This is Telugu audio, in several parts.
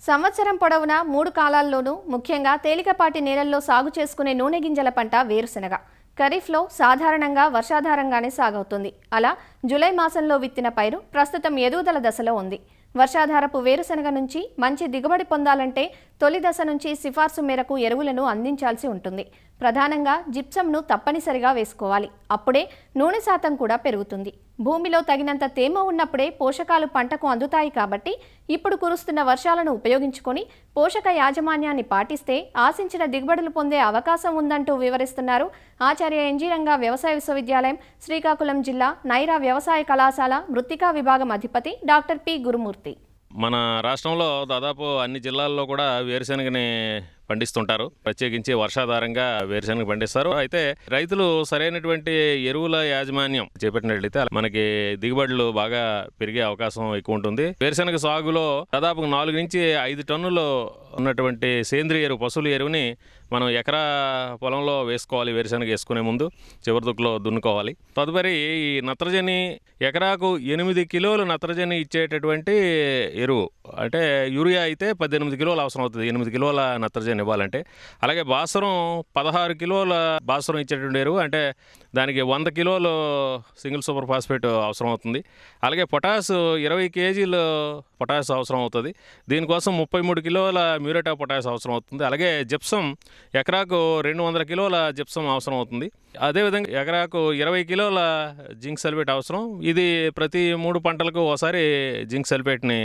సంవత్సరం పొడవునా 3 కాలాల్లోనూ ముఖ్యంగా తేలికపాటి నేలల్లో సాగు చేసుకునే నూనె గింజల పంట వేరుశెనగ. ఖరీఫ్లో సాధారణంగా వర్షాధారంగానే సాగవుతుంది. అలా జూలై మాసంలో విత్తిన పైరు ప్రస్తుతం ఎదుగుదల దశలో ఉంది. వర్షాధారపు వేరుశెనగ నుంచి మంచి దిగుబడి పొందాలంటే తొలి దశ నుంచి సిఫార్సు మేరకు ఎరువులను అందించాల్సి ఉంటుంది. ప్రధానంగా జిప్సంను తప్పనిసరిగా వేసుకోవాలి. అప్పుడే నూనె శాతం కూడా పెరుగుతుంది. భూమిలో తగినంత తేమ ఉన్నప్పుడే పోషకాలు పంటకు అందుతాయి. కాబట్టి ఇప్పుడు కురుస్తున్న వర్షాలను ఉపయోగించుకొని పోషక యాజమాన్యాన్ని పాటిస్తే ఆశించిన దిగుబడులు పొందే అవకాశం ఉందంటూ వివరిస్తున్నారు ఆచార్య ఎన్జీ రంగా వ్యవసాయ విశ్వవిద్యాలయం, శ్రీకాకుళం జిల్లా నైరా వ్యవసాయ కళాశాల మృత్తికా విభాగం అధిపతి డాక్టర్ పి గురుమూర్తి. మన రాష్ట్రంలో దాదాపు అన్ని జిల్లాల్లో కూడా వేరుశెనగని పండిస్తుంటారు. ప్రత్యేకించి వర్షాధారంగా వేరుశెనగ పండిస్తారు. అయితే రైతులు సరైనటువంటి ఎరువుల యాజమాన్యం చేపట్టినట్లయితే మనకి దిగుబడులు బాగా పెరిగే అవకాశం ఎక్కువ ఉంటుంది. వేరుశెనగ సాగులో దాదాపు 4 నుంచి 5 టన్నులు ఉన్నటువంటి సేంద్రియ ఎరువు, పశువుల ఎరువుని మనం ఎకరా పొలంలో వేసుకోవాలి. వేరుశెనగ వేసుకునే ముందు చివరి దుక్కులో దున్నుకోవాలి. తదుపరి ఈ నత్రజని ఎకరాకు 8 కిలోలు నత్రజని ఇచ్చేటటువంటి ఎరువు, అంటే యూరియా అయితే 18 కిలోలు అవసరం అవుతుంది. 8 కిలోల నత్రజని ఇవ్వాలంటే. అలాగే భాస్వరం 16 కిలోల భాస్వరం ఇచ్చేటువంటి ఎరువు, అంటే దానికి 100 కిలోలు సింగిల్ సూపర్ ఫాస్ఫేట్ అవసరం అవుతుంది. అలాగే పొటాస్ 20 కేజీలు పొటాస్ అవసరం అవుతుంది. దీనికోసం 33 కిలోల మ్యూరేట్ ఆఫ్ పొటాస్ అవసరం అవుతుంది. అలాగే జిప్సం ఎకరాకు 200 కిలోల జిప్సం అవసరం అవుతుంది. అదేవిధంగా ఎకరాకు 20 కిలోల జింక్ సల్ఫేట్ అవసరం. ఇది ప్రతి 3 పంటలకు ఒకసారి జింక్ సల్ఫేట్ని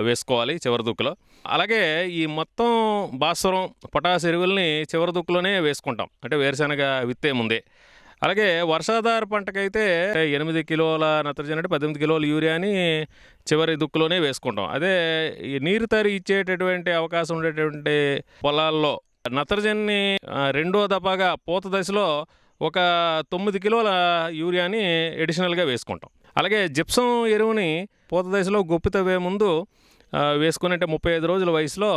వేసుకోవాలి చివరి దుక్కులో. అలాగే ఈ మొత్తం భాస్వరం, పొటాస్ ఎరువుల్ని చివరి దుక్కులోనే వేసుకుంటాం, అంటే వేరుశెనగ విత్తే ముందే. అలాగే వర్షాధార పంటకైతే 8 కిలోల నత్రజని అంటే 18 కిలోల యూరియాని చివరి దుక్కులోనే వేసుకుంటాం. అదే ఈ నీరు తరి ఇచ్చేటటువంటి అవకాశం ఉండేటువంటి పొలాల్లో నత్రజని రెండో దఫాగా పూత దశలో ఒక 9 కిలోల యూరియాని అడిషనల్గా వేసుకుంటాం. అలాగే జిప్సం ఎరువుని పూత దశలో గొప్పి తవ్వే ముందు వేసుకున్నట్టే 35 రోజుల వయసులో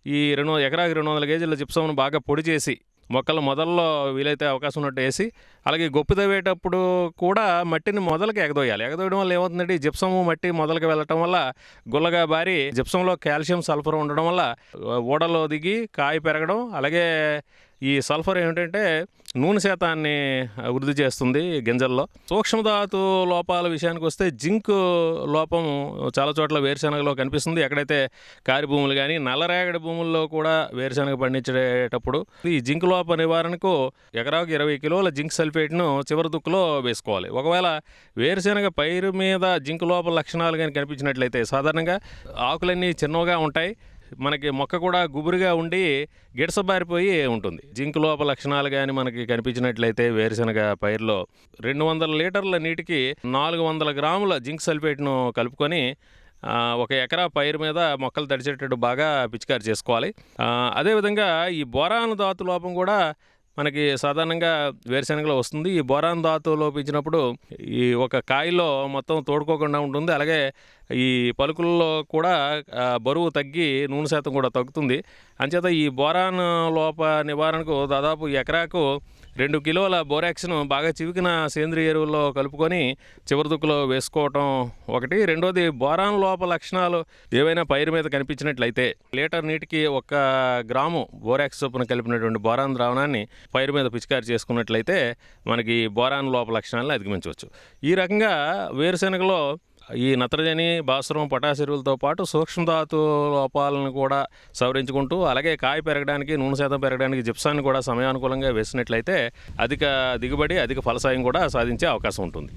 ఈ ఎకరాకి 200 కేజీల జిప్సంను బాగా పొడి చేసి మొక్కలు మొదల్లో వీలైతే అవకాశం ఉన్నట్టు వేసి, అలాగే గొప్పి తవ్వేటప్పుడు కూడా మట్టిని మొదలకి ఎగదోయాలి. ఎగదోయడం వల్ల ఏమవుతుందంటే ఈ జిప్సము మట్టి మొదలకి వెళ్ళటం వల్ల గుల్లగా బారి జిప్సంలో కాల్షియం, సల్ఫర్ ఉండడం వల్ల ఊడలో దిగి కాయ పెరగడం, అలాగే ఈ సల్ఫర్ ఏమిటంటే నూనె శాతాన్ని వృద్ధి చేస్తుంది గింజల్లో. సూక్ష్మధాతు లోపాల విషయానికి వస్తే జింక్ లోపం చాలా చోట్ల వేరుశెనగలో కనిపిస్తుంది. ఎక్కడైతే కారి భూములు కానీ నల్లరేగడి భూముల్లో కూడా వేరుశెనగ పండించేటప్పుడు ఈ జింక్ లోప నివారణకు ఎకరాకు 20 కిలోల జింక్ సల్ఫేట్ను చివరి దుక్కులో వేసుకోవాలి. ఒకవేళ వేరుశెనగ పైరు మీద జింక్ లోప లక్షణాలు కానీ కనిపించినట్లయితే సాధారణంగా ఆకులన్నీ చిన్నగా ఉంటాయి, మనకి మొక్క కూడా గుబురుగా ఉండి గిడసబారిపోయి ఉంటుంది. జింక్ లోప లక్షణాలు కానీ మనకి కనిపించినట్లయితే వేరుశెనగ పైరులో 200 లీటర్ల నీటికి 400 గ్రాముల జింక్ సల్ఫేట్ను కలుపుకొని ఒక ఎకరా పైరు మీద మొక్కలు తడిచేటట్టు బాగా పిచికారి చేసుకోవాలి. అదేవిధంగా ఈ బోరాన్ ధాతు లోపం కూడా మనకి సాధారణంగా వేరుశెనగలో వస్తుంది. ఈ బోరాన్ ధాతు లోపించినప్పుడు ఈ ఒక కాయలో మొత్తం తోడుకోకుండా ఉంటుంది. అలాగే ఈ పలుకుల్లో కూడా బరువు తగ్గి నూనె శాతం కూడా తగ్గుతుంది. అంచేత ఈ బోరాన్ లోప నివారణకు దాదాపు ఎకరాకు 2 కిలోల బోరాక్స్ను బాగా చివికిన సేంద్రియ ఎరువుల్లో కలుపుకొని చివరి దుక్కులో వేసుకోవటం ఒకటి. రెండోది, బోరాన్ లోప లక్షణాలు ఏవైనా పైరు మీద కనిపించినట్లయితే లీటర్ నీటికి 1 గ్రాము బోరాక్స్ చొప్పున కలిపినటువంటి బోరాన్ ద్రావణాన్ని పైరు మీద పిచికారి చేసుకున్నట్లయితే మనకి బోరాన్ లోప లక్షణాలను అధిగమించవచ్చు. ఈ రకంగా వేరుశెనగలో ఈ నత్రజని, భాస్వరం, పొటాష్ ఎరువులతో పాటు సూక్ష్మధాతు లోపాలను కూడా సవరించుకుంటూ, అలాగే కాయ పెరగడానికి, నూనె శాతం పెరగడానికి జిప్సాన్ని కూడా సమయానుకూలంగా వేసినట్లయితే అధిక దిగుబడి, అధిక ఫలసాయం కూడా సాధించే అవకాశం ఉంటుంది.